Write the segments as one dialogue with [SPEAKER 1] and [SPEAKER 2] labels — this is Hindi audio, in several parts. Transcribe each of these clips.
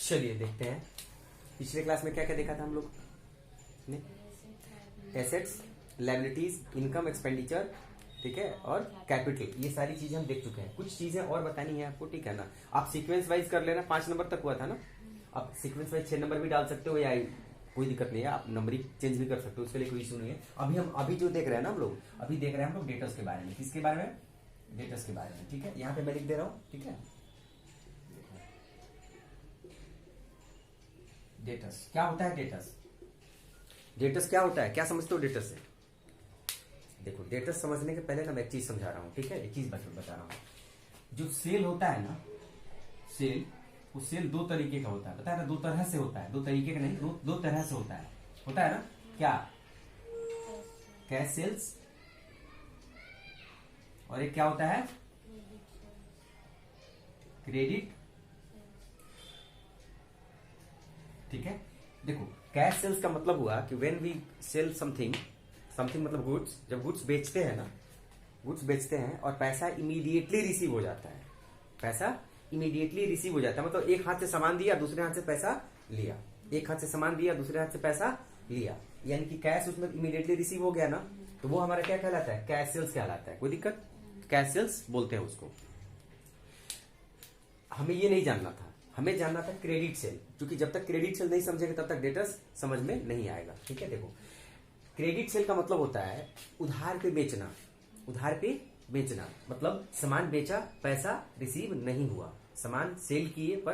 [SPEAKER 1] चलिए देखते हैं पिछले क्लास में क्या क्या देखा था हम लोग ने। एसेट्स, लायबिलिटीज, इनकम, एक्सपेंडिचर, ठीक है, और कैपिटल, ये सारी चीजें हम देख चुके हैं। कुछ चीजें और बतानी है आपको, ठीक है ना। आप सीक्वेंस वाइज कर लेना, 5 नंबर तक हुआ था ना। आप सीक्वेंस वाइज 6 नंबर भी डाल सकते हो, या कोई दिक्कत नहीं है, आप नंबरिंग चेंज भी कर सकते हो, उसके लिए कोई इशू नहीं है। अभी जो देख रहे हैं ना हम लोग, अभी देख रहे हैं हम लोग डेटर्स के बारे में। किसके बारे में? डेटर्स के बारे में, ठीक है। यहाँ पे मैं लिख दे रहा हूँ, ठीक है। डेटर्स क्या होता है? डेटर्स क्या होता है? क्या समझते हो डेटर्स से? देखो, डेटर्स समझने के पहले ना मैं एक चीज समझा रहा हूं, ठीक है। एक चीज बता रहा हूं। जो सेल होता है ना, सेल, वो सेल 2 तरीके का होता है, पता है ना। 2 तरह से होता है, 2 तरीके का नहीं, 2 तरह से होता है ना। क्या? कैश सेल्स, और एक क्या होता है? क्रेडिट, ठीक है। देखो, कैश सेल्स का मतलब हुआ कि व्हेन वी सेल समथिंग मतलब गुड्स, जब गुड्स बेचते हैं ना, गुड्स बेचते हैं और पैसा इमीडिएटली रिसीव हो जाता है। पैसा इमीडिएटली रिसीव हो जाता है, मतलब एक हाथ से सामान दिया, दूसरे हाथ से पैसा लिया, एक हाथ से सामान दिया, दूसरे हाथ से पैसा लिया, यानी कि कैश उसमें इमीडिएटली रिसीव हो गया ना, तो वो हमारा क्या कहलाता है? कैश सेल्स कहलाता है। कोई दिक्कत? कैश सेल्स बोलते हैं उसको। हमें ये नहीं जानना था, हमें जानना था क्रेडिट सेल, क्योंकि जब तक क्रेडिट सेल नहीं समझेंगे तब तक डेटर्स समझ में नहीं आएगा, ठीक है। देखो, क्रेडिट सेल का मतलब होता है उधार पे बेचना। उधार पे बेचना मतलब सामान बेचा, पैसा रिसीव नहीं हुआ। सामान सेल किए पर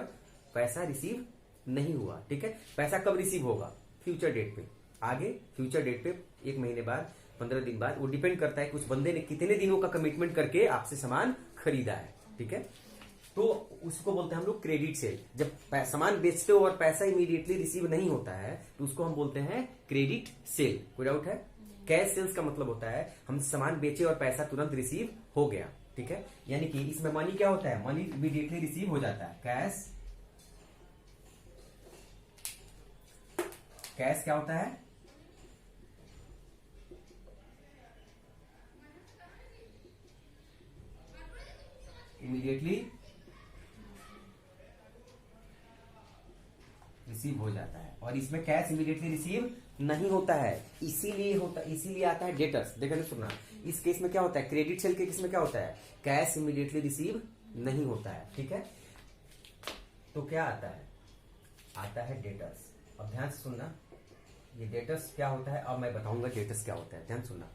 [SPEAKER 1] पैसा रिसीव नहीं हुआ, ठीक है। पैसा कब रिसीव होगा? फ्यूचर डेट पे, आगे फ्यूचर डेट पे, 1 महीने बाद, 15 दिन बाद। वो डिपेंड करता है कि उस बंदे ने कितने दिनों का कमिटमेंट करके आपसे सामान खरीदा है, ठीक है। तो उसको बोलते हैं हम लोग क्रेडिट सेल। जब सामान बेचते हो और पैसा इमीडिएटली रिसीव नहीं होता है तो उसको हम बोलते हैं क्रेडिट सेल। कोई डाउट है? कैश सेल्स का मतलब होता है हम सामान बेचे और पैसा तुरंत रिसीव हो गया, ठीक है। यानी कि इसमें मनी क्या होता है? मनी इमीडिएटली रिसीव हो जाता है। कैश क्या होता है? इमीडिएटली रिसीव हो जाता है, और इसमें कैश इमीडिएटली रिसीव नहीं होता है, इसीलिए आता है डेटर्स। देखा नहीं सुनना, इस केस में क्या होता है? क्रेडिट सेल के केस में क्या होता है? कैश इमीडिएटली रिसीव नहीं होता है, ठीक है। तो क्या आता है? आता है डेटर्स। अब ध्यान से सुनना, ये डेटर्स क्या होता है अब मैं बताऊंगा डेटर्स क्या होता है, ध्यान सुनना।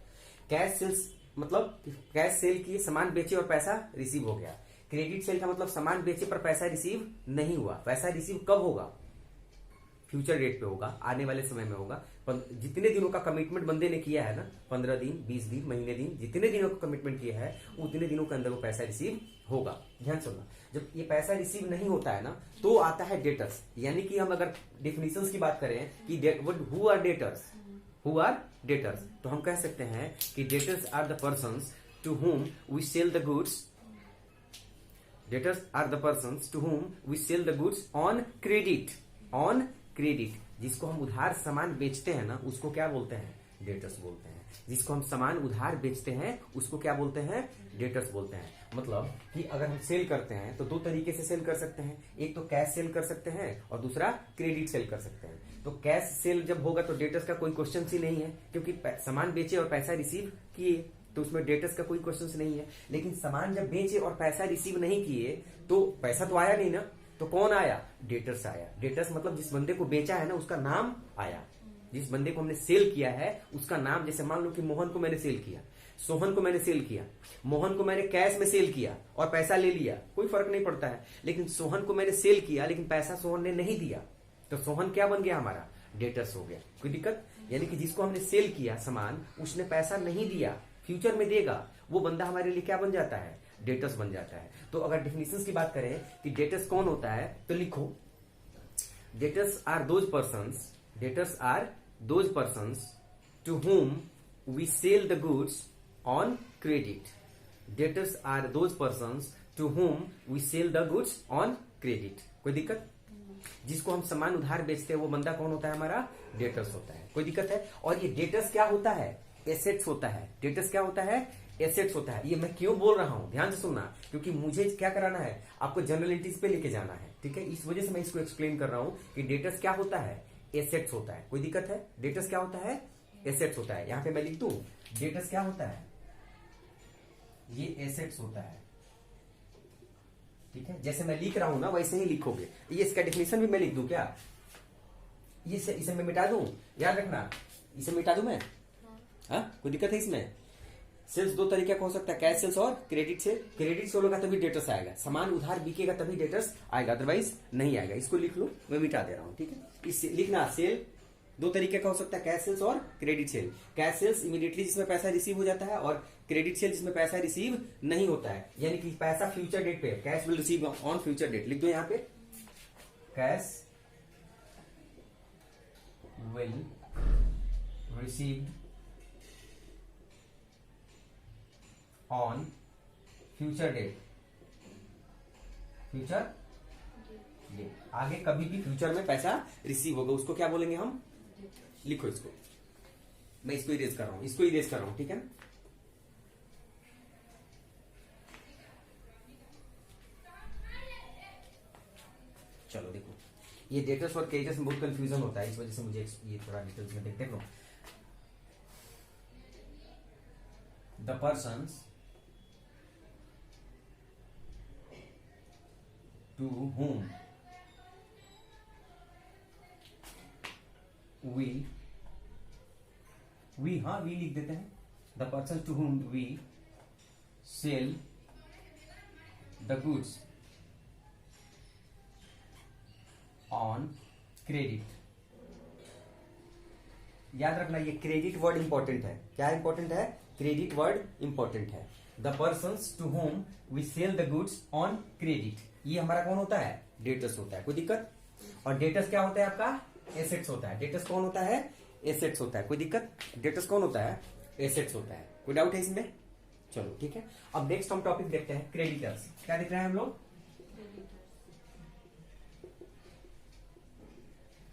[SPEAKER 1] कैश सेल्स मतलब कैश सेल की, सामान बेचे और पैसा रिसीव हो गया। क्रेडिट सेल का मतलब सामान बेचे पर पैसा रिसीव नहीं हुआ। पैसा रिसीव कब होगा? फ्यूचर डेट पे होगा, आने वाले समय में होगा। जितने दिनों का कमिटमेंट बंदे ने किया है ना, 15 दिन, 20 दिन, महीने दिन, जितने दिनों का कमिटमेंट किया है उतने दिनों के अंदर वो पैसा रिसीव होगा। ध्यान सुनना, जब ये पैसा रिसीव नहीं होता है ना तो आता है डेटर्स। यानी कि हम अगर डेफिनेशंस की बात करें कि हु आर डेटर्स, तो हम कह सकते हैं कि debtors are the persons to whom we sell the goods. Debtors are the persons to whom we sell the goods on credit. जिसको हम उधार सामान बेचते हैं ना उसको क्या बोलते हैं? डेटर्स बोलते हैं। जिसको हम सामान उधार बेचते हैं उसको क्या बोलते हैं? डेटर्स बोलते हैं। मतलब कि अगर हम सेल करते हैं तो 2 तरीके से सेल कर सकते हैं, एक तो कैश सेल कर सकते हैं और दूसरा क्रेडिट सेल कर सकते हैं। तो कैश सेल जब होगा तो डेटर्स का कोई क्वेश्चन ही नहीं है, क्योंकि सामान बेचे और पैसा रिसीव किए तो उसमें डेटर्स का कोई क्वेश्चन नहीं है। लेकिन सामान जब बेचे और पैसा रिसीव नहीं किए तो पैसा तो आया नहीं ना, तो कौन आया? डेटर्स आया। डेटर्स मतलब जिस बंदे को बेचा है ना उसका नाम आया, जिस बंदे को हमने सेल किया है उसका नाम। जैसे मान लो कि मोहन को मैंने सेल किया, सोहन को मैंने सेल किया। मोहन को मैंने कैश में सेल किया और पैसा ले लिया, कोई फर्क नहीं पड़ता है। लेकिन सोहन को मैंने सेल किया लेकिन पैसा सोहन ने नहीं दिया, तो सोहन क्या बन गया? हमारा डेटर्स हो गया। कोई दिक्कत? यानी कि जिसको हमने सेल किया सामान, उसने पैसा नहीं दिया, फ्यूचर में देगा, वो बंदा हमारे लिए क्या बन जाता है? डेटर्स बन जाता है। तो अगर डेफिनेशंस की बात करें कि डेटर्स कौन होता है तो लिखो, debtors are those persons to whom we sell the goods on credit. Debtors are those persons to whom we sell the goods on credit. कोई दिक्कत? जिसको हम सामान उधार बेचते हैं वो बंदा कौन होता है? हमारा डेटर्स होता है। कोई दिक्कत है? और ये डेटर्स क्या होता है? एसेट्स होता है। डेटर्स क्या होता है? एसेट्स होता है। ये मैं क्यों बोल रहा हूं, ध्यान से सुनना, क्योंकि मुझे क्या कराना है, आपको जनरल एंट्रीज पे लेके जाना है, ठीक है। इस वजह से मैं इसको एक्सप्लेन कर रहा हूं कि डेटर्स क्या होता है? एसेट्स होता है। कोई दिक्कत है? डेटर्स क्या होता है? एसेट्स होता है। यहां पे मैं लिख दूं, डेटर्स क्या होता है? ये एसेट्स होता है, ठीक है। जैसे मैं लिख रहा हूं ना वैसे ही लिखोगे। ये इसका डेफिनेशन भी मैं लिख दूं क्या? इसे मैं मिटा दूं, याद रखना, इसे मिटा दूं मैं? हाँ, कोई दिक्कत है इसमें? सेल्स दो तरीके का हो सकता है, कैश सेल्स और क्रेडिट सेल। क्रेडिट सेल होगा तभी डेटर्स आएगा, सामान उधार बिकेगा तभी डेटर्स आएगा, अदरवाइज नहीं आएगा। इसको लिख लो, मैं मिटा दे रहा हूं, ठीक है। इससे लिखना, सेल दो तरीके का हो सकता है, कैश सेल्स और credit sale. Cash sales immediately जिसमें पैसा रिसीव हो जाता है, और क्रेडिट सेल जिसमें पैसा रिसीव नहीं होता है, यानी कि पैसा फ्यूचर डेट पे, cash will receive on future date. लिख दो यहां पे, cash will receive on future date. Future date, आगे कभी भी फ्यूचर में पैसा रिसीव होगा, उसको क्या बोलेंगे हम? लिखो इसको, मैं इसको इरेज कर रहा हूं, इसको इरेज कर रहा हूं, ठीक है। चलो देखो, ये डेटर्स और क्रेडिटर्स में बहुत कंफ्यूजन होता है, इस वजह से मुझे ये थोड़ा डिटेल्स में देखते हैं। The persons to whom we लिख देते हैं, the person to whom we sell the goods on credit। याद रखना, ये क्रेडिट वर्ड इंपॉर्टेंट है। क्या इंपॉर्टेंट है? क्रेडिट वर्ड इंपॉर्टेंट है। The persons to whom we sell the goods on credit, ये हमारा कौन होता है? डेटर्स होता है। कोई दिक्कत? और डेटर्स क्या होता है आपका? एसेट्स होता है। डेटर्स कौन होता है? एसेट्स होता है। कोई दिक्कत? डेटर्स कौन होता है? एसेट्स होता है। कोई डाउट है इसमें? चलो ठीक है। अब नेक्स्ट हम टॉपिक देखते हैं, क्रेडिटर्स। क्या देख रहे हैं हम लोग?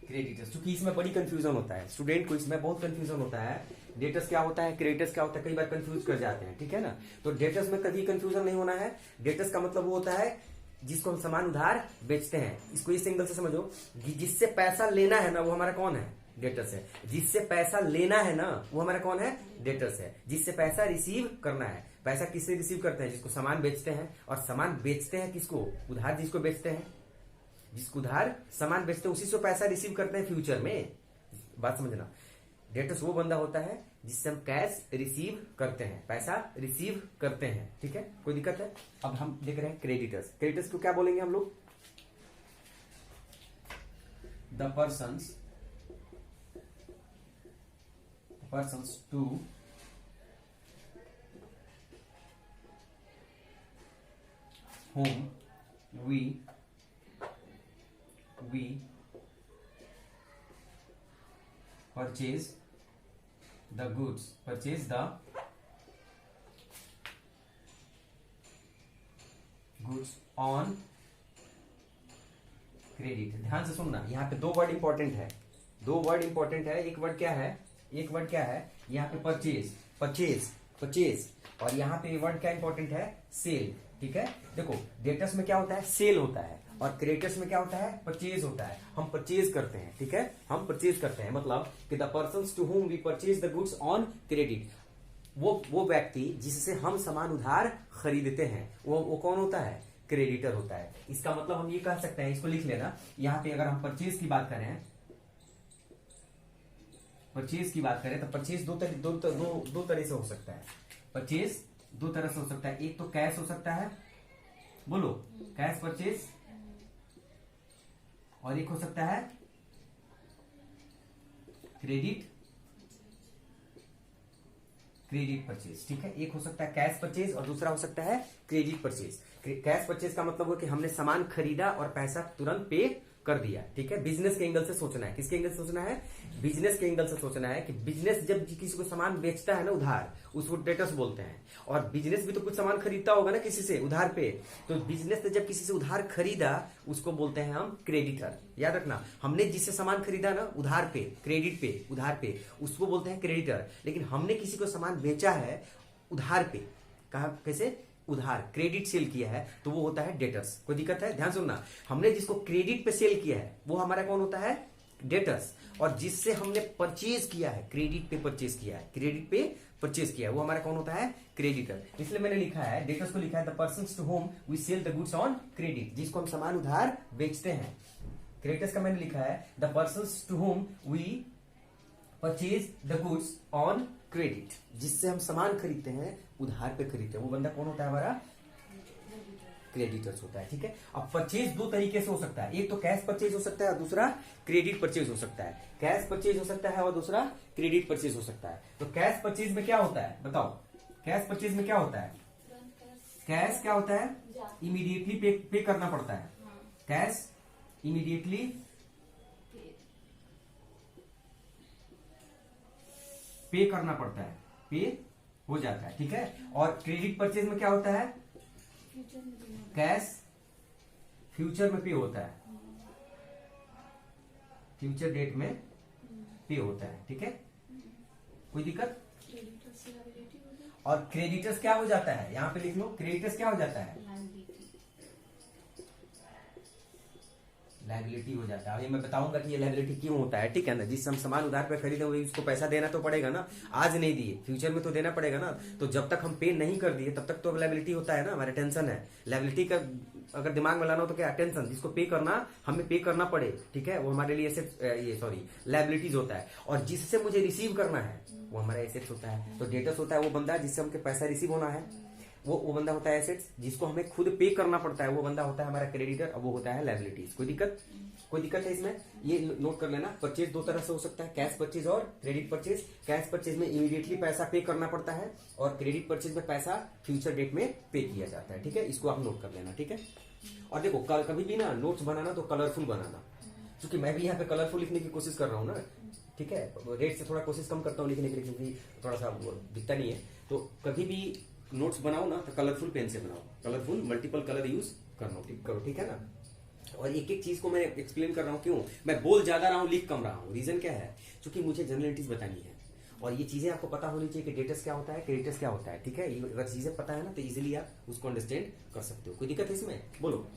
[SPEAKER 1] क्रेडिटर्स। क्योंकि इसमें बड़ी कंफ्यूजन होता है, स्टूडेंट को इसमें बहुत कंफ्यूजन होता है। डेटर्स क्या होता है, क्रेडिटर्स क्या होता है, कई बार कंफ्यूज कर जाते हैं, ठीक है ना। तो डेटर्स में कभी कंफ्यूजन नहीं होना है। डेटर्स का मतलब वो होता है जिसको हम सामान उधार बेचते हैं। इसको इस एंगल से समझो, जिससे पैसा लेना है ना वो हमारा कौन है? डेटर्स है। जिससे पैसा लेना है ना वो हमारा कौन है? डेटर्स है। जिससे पैसा रिसीव करना है, पैसा किससे रिसीव करते हैं? जिसको सामान बेचते हैं। और सामान बेचते हैं किसको? उधार जिसको बेचते हैं, जिसको उधार सामान बेचते हैं उसी से पैसा रिसीव करते हैं फ्यूचर में। बात समझना, डेटर्स वो बंदा होता है जिससे हम कैश रिसीव करते हैं, पैसा रिसीव करते हैं, ठीक है। कोई दिक्कत है? अब हम देख रहे हैं क्रेडिटर्स। क्रेडिटर्स को क्या बोलेंगे हम लोग? The persons to whom we purchase the goods on credit. ध्यान से सुनना, यहाँ पे दो वर्ड इंपॉर्टेंट है, एक वर्ड क्या है? यहाँ पे परचेज और यहाँ पे वर्ड क्या इंपॉर्टेंट है? सेल, ठीक है। देखो डेटर्स में क्या होता है? सेल होता है, और क्रेडिटर्स में क्या होता है? परचेज होता है। हम परचेज करते हैं, ठीक है, हम परचेज करते हैं। मतलब कि the persons to whom we purchase the goods on credit, वो व्यक्ति जिससे हम सामान उधार खरीदते हैं, वो कौन होता है? क्रेडिटर होता है। इसका मतलब हम ये कह सकते हैं, इसको लिख लेना यहाँ पे, अगर हम परचेज की बात करें तो परचेज दो तरह से हो सकता है। परचेज दो तरह से हो सकता है, एक तो कैश हो सकता है, बोलो कैश परचेज, और एक हो सकता है क्रेडिट परचेज, ठीक है। एक हो सकता है कैश परचेज और दूसरा हो सकता है क्रेडिट परचेज। कैश परचेज का मतलब है कि हमने सामान खरीदा और पैसा तुरंत पे कर दिया, ठीक है। बिजनेस के एंगल से सोचना है, किसके एंगल से सोचना है, बिजनेस के एंगल से सोचना है कि बिजनेस जब किसी को सामान बेचता है ना उधार, उसको डेटर्स बोलते हैं। और बिजनेस भी तो कुछ सामान खरीदता होगा ना किसी से उधार पे, तो बिजनेस ने जब किसी से उधार खरीदा उसको बोलते हैं हम क्रेडिटर। याद रखना, हमने जिससे सामान खरीदा ना उधार पे, क्रेडिट पे, उधार पे, उसको बोलते हैं क्रेडिटर। लेकिन हमने किसी को सामान बेचा है उधार पे, कहा कैसे, उधार, क्रेडिट सेल किया है, तो वो होता है डेटर्स। कोई दिक्कत है, ध्यान सुनना, हमने जिसको क्रेडिट पे सेल किया है वो हमारा कौन होता है, डेटर्स। और जिससे हमने परचेज किया है, क्रेडिट पे परचेज किया है, क्रेडिट पे परचेज किया है, वो हमारा कौन होता है, क्रेडिटर। इसलिए मैंने लिखा है, डेटर्स को लिखा है the persons to whom we sell the goods on credit, जिसको हम सामान उधार बेचते हैं। क्रेडिटर्स का मैंने लिखा है the persons to whom we purchase the goods on credit, जिससे हम सामान खरीदते हैं उधार पे खरीदते हैं, वो बंदा कौन होता है, हमारा क्रेडिटर्स होता है, ठीक है। अब परचेज दो तरीके से हो सकता है, एक तो कैश परचेज हो सकता है और दूसरा क्रेडिट परचेज हो सकता है। कैश परचेज हो सकता है और दूसरा क्रेडिट परचेज हो सकता है। तो कैश परचेज में क्या होता है बताओ, कैश परचेज में क्या होता है, कैश क्या होता है, इमीडिएटली पे करना पड़ता है, कैश इमीडिएटली पे करना पड़ता है, पे हो जाता है, ठीक है। और क्रेडिट परचेज में क्या होता है, कैश फ्यूचर में पे होता है, फ्यूचर डेट में पे होता है, ठीक है। कोई दिक्कत। और क्रेडिटर्स क्या हो जाता है, यहां पे लिख लो, क्रेडिटर्स क्या हो जाता है, लायबिलिटी हो जाता है। अभी मैं बताऊंगा कि ये लायबिलिटी क्यों होता है, ठीक है ना। जिस हम सामान उधार पे खरीदे वही उसको पैसा देना तो पड़ेगा ना, आज नहीं दिए फ्यूचर में तो देना पड़ेगा ना। तो जब तक हम पे नहीं कर दिए तब तक तो लायबिलिटी होता है ना, हमारा टेंशन है। लायबिलिटी का अगर दिमाग में लाना हो तो क्या, टेंशन, जिसको पे करना, हमें पे करना पड़े, ठीक है, वो हमारे लिए लायबिलिटीज होता है। और जिससे मुझे रिसीव करना है वो हमारा एसेट्स होता है। तो डेटर्स होता है वो बंदा जिससे हमके पैसा रिसीव होना है, वो बंदा होता है एसेट्स। जिसको हमें खुद पे करना पड़ता है वो बंदा होता है हमारा क्रेडिटर, और वो होता है लायबिलिटीज। कोई दिक्कत है इसमें, ये नोट कर लेना। परचेज दो तरह से हो सकता है, कैश परचेज और क्रेडिट परचेज। कैश परचेज में इमीडिएटली पैसा पे करना पड़ता है और क्रेडिट परचेज में पैसा फ्यूचर डेट में पे किया जाता है, ठीक है। इसको आप नोट कर लेना, ठीक है। और देखो कभी भी ना नोट्स बनाना तो कलरफुल बनाना, क्योंकि मैं भी यहाँ पे कलरफुल लिखने की कोशिश कर रहा हूँ ना, ठीक है। रेट से थोड़ा कोशिश कम करता हूँ लिखने के लिए, क्योंकि थोड़ा सा दिखता नहीं है। तो कभी भी नोट्स बनाओ ना तो कलरफुल पेन से बनाओ, कलरफुल मल्टीपल कलर यूज करो, ठीक है ना। और एक एक चीज को मैं एक्सप्लेन कर रहा हूँ, क्यों मैं बोल ज्यादा रहा हूँ लिख कम रहा हूँ, रीजन क्या है, क्योंकि मुझे जनरलिटीज बतानी है। और ये चीजें आपको पता होनी चाहिए कि डेटर्स क्या होता है, क्रेडिटर्स क्या होता है, ठीक है। अगर चीजें पता है ना तो इजीली आप उसको अंडरस्टैंड कर सकते हो। कोई दिक्कत है इसमें, बोलो।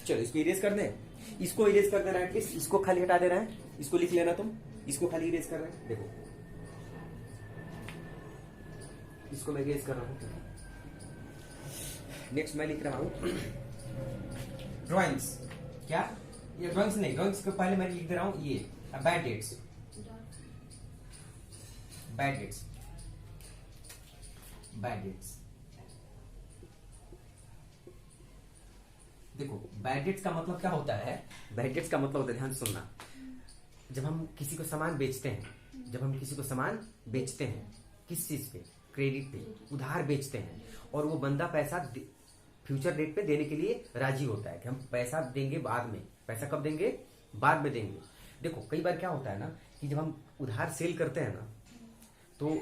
[SPEAKER 1] चलो इसको इरेज कर दे, इसको इरेज कर दे रहा है एटलीस्ट, इसको खाली हटा दे रहा है, इसको लिख लेना तुम, इसको खाली इरेज कर रहे हैं। देखो इसको मैं इरेज कर रहा हूँ। नेक्स्ट मैं लिख रहा हूं ड्राइंग्स। क्या, ये ड्राइंग्स नहीं, ड्राइंग्स के पहले मैं लिख दे रहा हूं ये bad debts, bad debts, bad debts. देखो बैड डेट्स का मतलब क्या होता है, बैड डेट्स का मतलब होता है, ध्यान सुनना, जब हम किसी को सामान बेचते हैं, जब हम किसी को सामान बेचते हैं, किस चीज पे, क्रेडिट पे, उधार बेचते हैं, और वो बंदा पैसा फ्यूचर डेट पे देने के लिए राजी होता है कि हम पैसा देंगे बाद में। पैसा कब देंगे, बाद में देंगे। देखो कई बार क्या होता है ना कि जब हम उधार सेल करते हैं ना तो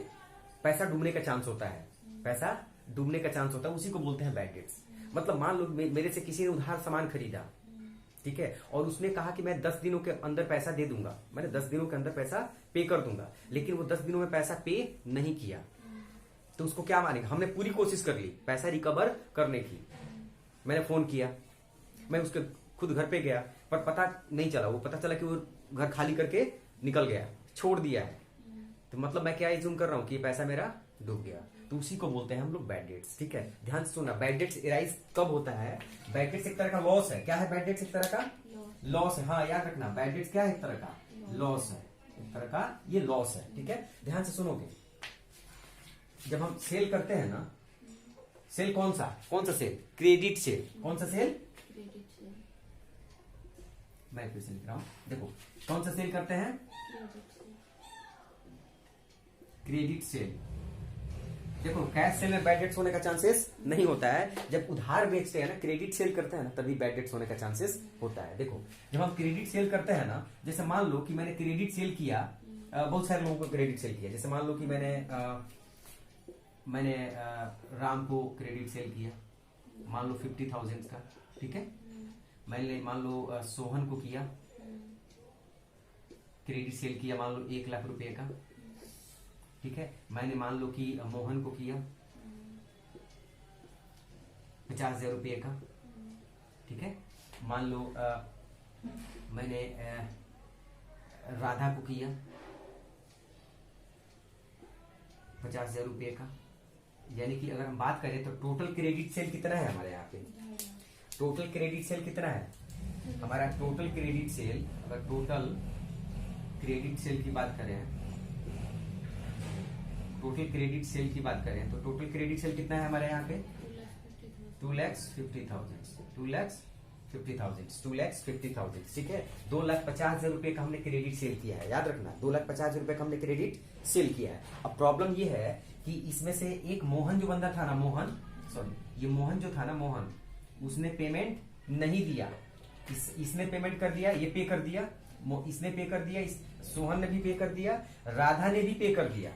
[SPEAKER 1] पैसा डूबने का चांस होता है, पैसा डूबने का चांस होता है, उसी को बोलते हैं बैड डेट्स। मतलब मान लो मेरे से किसी ने उधार सामान खरीदा, ठीक है, और उसने कहा कि मैं 10 दिनों के अंदर पैसा दे दूंगा, मैंने 10 दिनों के अंदर पैसा पे कर दूंगा, लेकिन वो 10 दिनों में पैसा पे नहीं किया, तो उसको क्या मानेगा, हमने पूरी कोशिश कर ली पैसा रिकवर करने की, मैंने फोन किया, मैं उसके खुद घर पे गया, पर पता नहीं चला, वो पता चला कि वो घर खाली करके निकल गया, छोड़ दिया है, तो मतलब मैं क्या इज्यूम कर रहा हूं कि ये पैसा मेरा डूब गया, तो उसी को बोलते हैं हम लोग बैड डेट्स, ठीक है। ध्यान से सुनना, बैड डेट्स एराइज कब होता है, बैड डेट्स एक तरह का लॉस है। क्या है बैड डेट्स, एक तरह का लॉस है, हाँ याद रखना, बैड डेट्स क्या है, एक तरह का लॉस है, एक तरह का ये लॉस है, ठीक है। ध्यान से सुनोगे, जब हम सेल करते हैं ना, सेल कौन सा सेल, क्रेडिट सेल, कौन सा सेल, मैं फिर से लिख रहा हूं, देखो कौन सा सेल करते हैं, क्रेडिट सेल, देखो कैश सेल में बैड डेट्स होने का चांसेस नहीं होता है। जब उधार बेचते हैं ना, क्रेडिट सेल करते हैं ना, तभी बैड डेट्स होने का चांसेस होता है। देखो जब हम क्रेडिट सेल करते हैं ना, जैसे मान लो कि मैंने क्रेडिट सेल किया, बहुत सारे लोगों को क्रेडिट सेल किया। जैसे मान लो कि मैंने राम को क्रेडिट सेल किया, मान लो 50,000 का, ठीक है। मैंने मान लो सोहन को किया क्रेडिट सेल किया, मान लो 1 लाख रुपए का, ठीक है। मैंने मान लो कि मोहन को किया 50,000 रुपये का, ठीक है। मान लो मैंने राधा को किया 50,000 रुपये का। यानी कि अगर हम बात करें तो टोटल क्रेडिट सेल कितना है हमारे यहाँ पे, टोटल क्रेडिट सेल कितना है हमारा, टोटल क्रेडिट सेल, अगर टोटल क्रेडिट सेल की बात करें, टोटल क्रेडिट सेल की बात करें तो टोटल क्रेडिट सेल कितना है हमारे यहाँ पे 2,50,000, ठीक है। 2,50,000 रुपए का हमने क्रेडिट सेल किया है, याद रखना 2,50,000 रुपए का हमने क्रेडिट सेल किया है। अब प्रॉब्लम ये है कि इसमें से एक मोहन जो बंदा था ना, ये मोहन जो था ना, मोहन, उसने पेमेंट नहीं दिया। इसने पेमेंट कर दिया, ये पे कर दिया, इसने पे कर दिया, सोहन ने भी पे कर दिया, राधा ने भी पे कर दिया,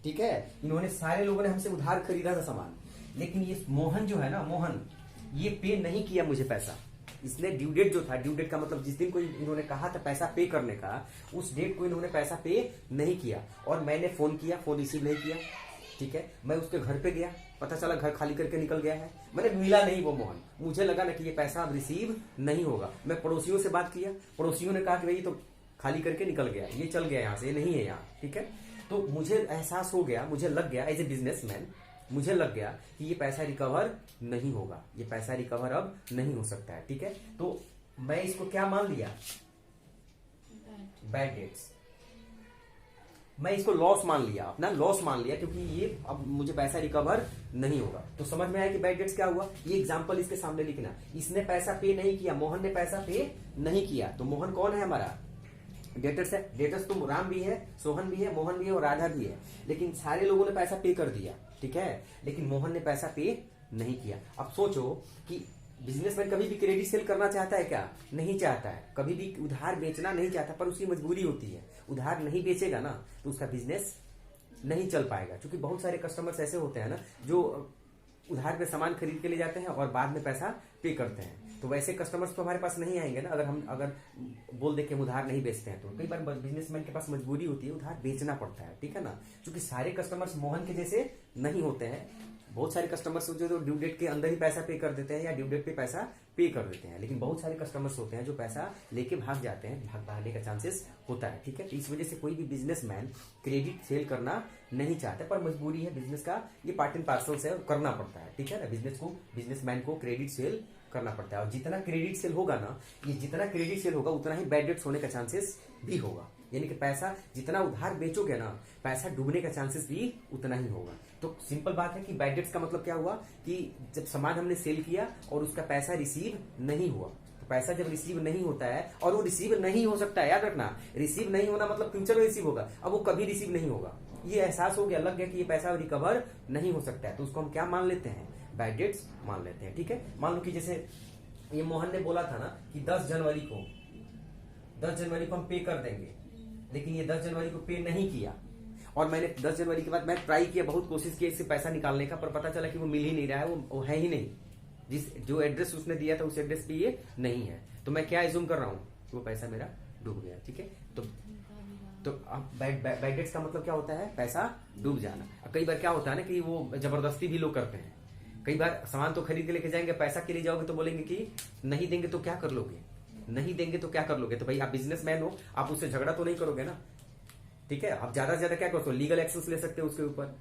[SPEAKER 1] ठीक है। इन्होंने सारे लोगों ने हमसे उधार खरीदा था सामान, लेकिन ये मोहन जो है ना, मोहन ये पे नहीं किया मुझे पैसा। इसने ड्यू डेट जो था, ड्यू डेट का मतलब जिस दिन को इन्होंने कहा था पैसा पे करने का, उस डेट को इन्होंने पैसा पे नहीं किया। और मैंने फोन किया, फोन रिसीव नहीं किया, ठीक है। मैं उसके घर पे गया, पता चला घर खाली करके निकल गया है, मैंने मिला नहीं वो मोहन। मुझे लगा ना कि ये पैसा अब रिसीव नहीं होगा। मैं पड़ोसियों से बात किया, पड़ोसियों ने कहा कि भाई तो खाली करके निकल गया, ये चल गया यहाँ से, ये नहीं है यहाँ, ठीक है। तो मुझे एहसास हो गया, मुझे लग गया एज ए बिजनेसमैन, मुझे लग गया कि ये पैसा रिकवर नहीं होगा, ये पैसा रिकवर अब नहीं हो सकता है, ठीक है। तो मैं इसको क्या मान लिया, बैड डेट्स, मैं इसको लॉस मान लिया, अपना लॉस मान लिया, क्योंकि ये अब मुझे पैसा रिकवर नहीं होगा। तो समझ में आया कि बैड डेट्स क्या हुआ। ये एग्जांपल इसके सामने लिखना, इसने पैसा पे नहीं किया, मोहन ने पैसा पे नहीं किया। तो मोहन कौन है हमारा, डेटर्स है। डेटर्स तो राम भी है, सोहन भी है, मोहन भी है और राधा भी है। लेकिन सारे लोगों ने पैसा पे कर दिया, ठीक है, लेकिन मोहन ने पैसा पे नहीं किया। अब सोचो कि बिजनेसमैन कभी भी क्रेडिट सेल करना चाहता है क्या, नहीं चाहता है। कभी भी उधार बेचना नहीं चाहता, पर उसकी मजबूरी होती है। उधार नहीं बेचेगा ना तो उसका बिजनेस नहीं चल पाएगा। क्योंकि बहुत सारे कस्टमर्स ऐसे होते हैं ना जो उधार पे सामान खरीद के ले जाते हैं और बाद में पैसा पे करते हैं। तो वैसे कस्टमर्स तो हमारे पास नहीं आएंगे ना अगर बोल दे के हम उधार नहीं बेचते हैं। तो कई बार बिजनेसमैन के पास मजबूरी होती है, उधार बेचना पड़ता है, ठीक है ना। क्योंकि सारे कस्टमर्स मोहन के जैसे नहीं होते हैं। बहुत सारे कस्टमर्स जो ड्यू डेट के अंदर ही पैसा पे कर देते हैं या ड्यू डेट पे पैसा पे कर देते हैं, लेकिन बहुत सारे कस्टमर्स होते हैं जो पैसा लेके भाग जाते हैं, भागने का चांसेस होता है, ठीक है। तो इस वजह से कोई भी बिजनेसमैन क्रेडिट सेल करना नहीं चाहता, पर मजबूरी है बिजनेस का, ये पार्ट एंड पार्सल से करना पड़ता है, ठीक है ना। बिजनेसमैन को क्रेडिट सेल करना पड़ता है। और जितना क्रेडिट सेल होगा ना, ये जितना क्रेडिट सेल होगा उतना ही बैड डेट्स होने का चांसेस भी होगा। यानी कि पैसा जितना उधार बेचोगे ना, पैसा डूबने का चांसेस भी उतना ही होगा। तो सिंपल बात है कि बैड डेट्स का मतलब क्या हुआ कि जब सामान हमने सेल किया और उसका पैसा रिसीव नहीं हुआ। तो पैसा जब रिसीव नहीं होता है, और वो रिसीव नहीं हो सकता है, याद रखना, रिसीव नहीं होना मतलब फ्यूचर में रिसीव होगा, अब वो कभी रिसीव नहीं होगा। ये एहसास हो गया, लग गया कि ये पैसा रिकवर नहीं हो सकता है, तो उसको हम क्या मान लेते हैं, बैड डेट्स मान लेते हैं, ठीक है। मान लो कि जैसे ये मोहन ने बोला था ना कि 10 जनवरी को हम पे कर देंगे, लेकिन ये 10 जनवरी को पे नहीं किया। और मैंने 10 जनवरी के बाद मैं ट्राई किया, बहुत कोशिश की इससे पैसा निकालने का, पर पता चला कि वो मिल ही नहीं रहा है, वो है ही नहीं। जो एड्रेस उसने दिया था उस एड्रेस पे ये नहीं है। तो मैं क्या एज्यूम कर रहा हूँ, वो पैसा मेरा डूब गया, ठीक है। तो अब बैड डेट्स का मतलब क्या होता है, पैसा डूब जाना। अब कई बार क्या होता है ना कि वो जबरदस्ती भी लोग करते हैं। कई बार सामान तो खरीद के लेके जाएंगे, पैसा के लिए जाओगे तो बोलेंगे कि नहीं देंगे तो क्या कर लोगे, नहीं देंगे तो क्या कर लोगे। तो भाई आप बिजनेसमैन हो, आप उससे झगड़ा तो नहीं करोगे ना, ठीक है। आप ज्यादा से ज्यादा क्या करो, लीगल एक्शन ले सकते हो, उसके ऊपर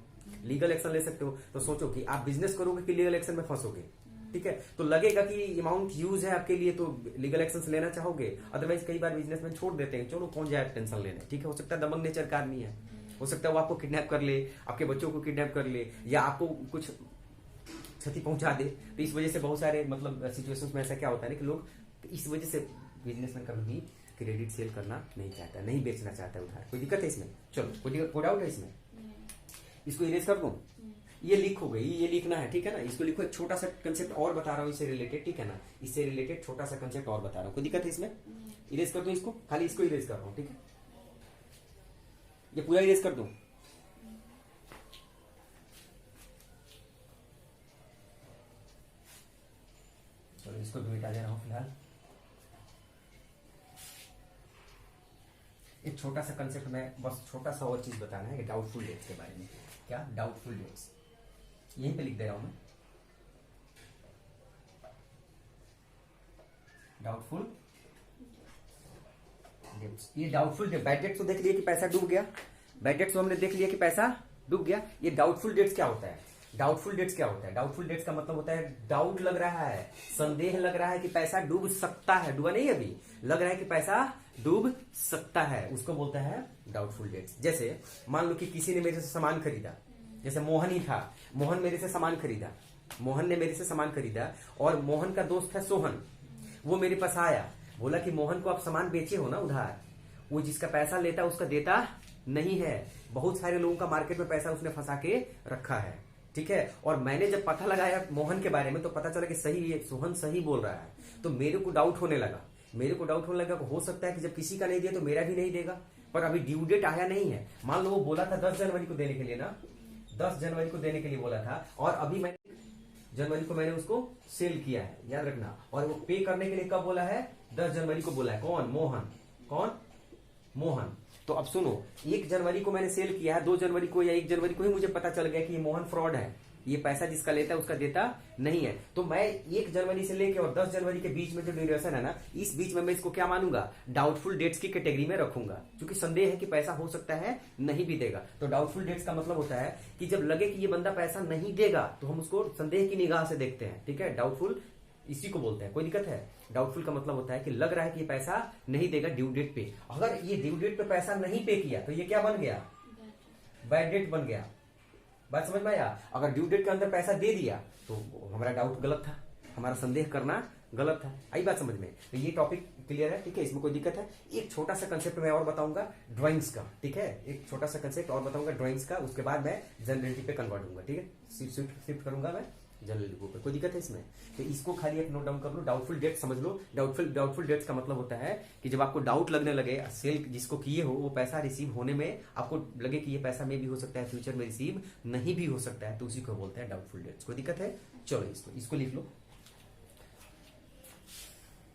[SPEAKER 1] लीगल एक्शन ले सकते हो। तो सोचो कि आप बिजनेस करोगे कि लीगल एक्शन में फंसोगे, ठीक है। तो लगेगा कि अमाउंट ह्यूज है आपके लिए, तो लीगल एक्शन लेना चाहोगे। अदरवाइज कई बार बिजनेसमैन छोड़ देते हैं, चलो कौन जाए टेंशन लेने, ठीक है। हो सकता है दबंग नेचर का आदमी है, हो सकता है वो आपको किडनैप कर ले, आपके बच्चों को किडनैप कर ले, या आपको कुछ क्षति पहुंचा दे। तो इस वजह से बहुत सारे मतलब सिचुएशंस में ऐसा क्या होता है ना कि लोग इस वजह से बिजनेसमैन कभी भी क्रेडिट सेल करना नहीं चाहता, नहीं बेचना चाहता है उधार। कोई दिक्कत है इसमें, चलो कोई डाउट है इसमें, इसको इरेज कर दूं। ये लीक हो गई, ये लिखना है, ठीक है ना। इसको लिखो, एक छोटा सा कंसेप्ट और बता रहा हूँ इससे रिलेटेड, ठीक है ना। इससे रिलेटेड छोटा सा कंसेप्ट और बता रहा हूँ, कोई दिक्कत है इसमें? इरेज कर दूं इसको, खाली इसको इरेज कर रहा हूँ, ठीक है। ये पूरा इरेज कर दूं। चलो इसको भी मिटा दे रहा हूँ फिलहाल। एक छोटा सा कंसेप्ट में बस छोटा सा और चीज बताना है, डाउटफुल डेट्स के बारे में। क्या डाउटफुल डेट्स, यहीं पे लिख दे रहा हूं मैं, डाउटफुल डेट्स। ये डाउटफुल डेट, बैड डेट्स तो देख लिया कि पैसा डूब गया, बैड डेट्स तो हमने देख लिया कि पैसा डूब गया। ये डाउटफुल डेट्स क्या होता है? डाउटफुल डेट्स क्या होता है? डाउटफुल डेट्स का मतलब होता है डाउट लग रहा है, संदेह लग रहा है कि पैसा डूब सकता है, डूबा नहीं अभी, लग रहा है कि पैसा डूब सकता है, उसको बोलता है डाउटफुल डेट्स। जैसे मान लो कि किसी ने मेरे से सामान खरीदा, जैसे मोहन ही था, मोहन मेरे से सामान खरीदा, मोहन ने मेरे से सामान खरीदा और मोहन का दोस्त है सोहन, वो मेरे पास आया, बोला कि मोहन को आप सामान बेचे हो ना उधार, वो जिसका पैसा लेता उसका देता नहीं है, बहुत सारे लोगों का मार्केट में पैसा उसने फंसा के रखा है, ठीक है। और मैंने जब पता लगाया मोहन के बारे में तो पता चला कि सही, ये सोहन सही बोल रहा है, तो मेरे को डाउट होने लगा, हो सकता है कि जब किसी का नहीं दिया तो मेरा भी नहीं देगा, पर अभी ड्यू डेट आया नहीं है। मान लो वो बोला था 10 जनवरी को देने के लिए ना, 10 जनवरी को देने के लिए बोला था, और अभी मैंने जनवरी को मैंने उसको सेल किया है, याद रखना। और वो पे करने के लिए कब बोला है? 10 जनवरी को बोला है। कौन? मोहन। कौन? मोहन। तो अब सुनो, 1 जनवरी को मैंने सेल किया है, 2 जनवरी को या 1 जनवरी को ही मुझे पता चल गया कि ये मोहन फ्रॉड है, ये पैसा जिसका लेता है उसका देता नहीं है, तो मैं 1 जनवरी से लेके और 10 जनवरी के बीच में जो ड्यूरेशन है ना, इस बीच में मैं इसको क्या मानूंगा? डाउटफुल डेट्स की कैटेगरी में रखूंगा, क्योंकि संदेह है कि पैसा हो सकता है नहीं भी देगा। तो डाउटफुल डेट्स का मतलब होता है कि जब लगे कि ये बंदा पैसा नहीं देगा तो हम उसको संदेह की निगाह से देखते हैं, ठीक है। डाउटफुल इसी को बोलते हैं, कोई दिक्कत है? डाउटफुल का मतलब होता है कि लग रहा है कि ये पैसा नहीं देगा ड्यू डेट पे। अगर ये ड्यू डेट पे पैसा नहीं पे किया तो ये क्या बन गया? बैड डेट बन गया। बात समझ में आया? अगर ड्यू डेट के अंदर पैसा दे दिया तो हमारा डाउट गलत था, हमारा संदेह करना गलत था। आई बात समझ में? तो ये टॉपिक क्लियर है, ठीक है, इसमें कोई दिक्कत है? एक छोटा सा कंसेप्ट मैं और बताऊंगा ड्राइंग्स का, ठीक है, एक छोटा सा कंसेप्ट और बताऊंगा ड्राइंग्स का, उसके बाद मैं जनरलिटी पे कन्वर्ट होऊंगा, ठीक है, शिफ्ट करूंगा मैं जनरलिटी पे। कोई दिक्कत है इसमें? तो इसको खाली एक नोट डाउन कर लो, डाउटफुल डेट समझ लो। डाउटफुल डेट्स का मतलब होता है कि जब आपको डाउट लगने लगे, सेल जिसको किए हो वो पैसा रिसीव होने में आपको लगे कि ये पैसा में भी हो सकता है, फ्यूचर में रिसीव नहीं भी हो सकता है, तो उसी को बोलते हैं डाउटफुल डेट्स। कोई दिक्कत है? चलो इसको लिख लो।